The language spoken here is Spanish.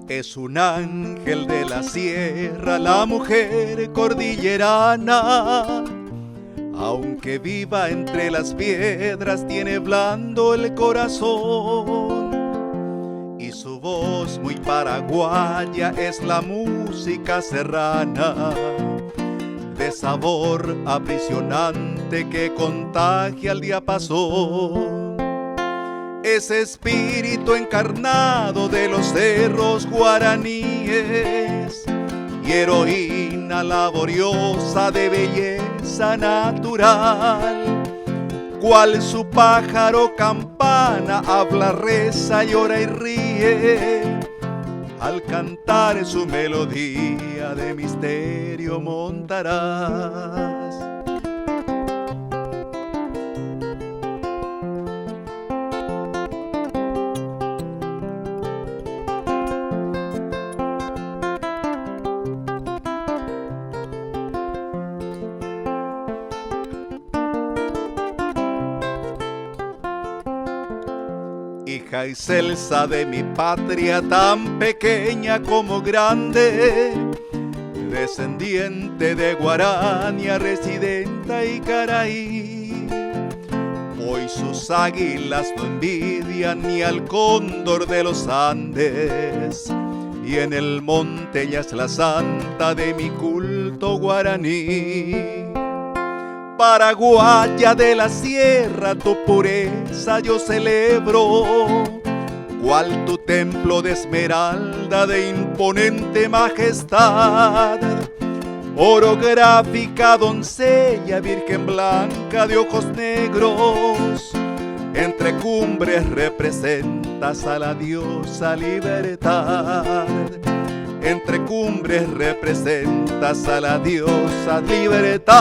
Es un ángel de la sierra, la mujer cordillerana. Aunque viva entre las piedras, tiene blando el corazón. Y su voz muy paraguaya es la música serrana, de sabor aprisionante que contagia el diapasón. Ese espíritu encarnado de los cerros guaraníes y heroína laboriosa de belleza natural, cual su pájaro campana habla, reza, llora y ríe al cantar su melodía de misterio montarás. Hija excelsa de mi patria, tan pequeña como grande, descendiente de Guarania, residenta y Caraí. Hoy sus águilas no envidian ni al cóndor de los Andes, y en el monte ella es la santa de mi culto guaraní. Paraguaya de la sierra, tu pureza yo celebro, cual tu templo de esmeralda de imponente majestad. Orográfica doncella, virgen blanca de ojos negros, entre cumbres representas a la diosa libertad. Entre cumbres representas a la diosa libertad.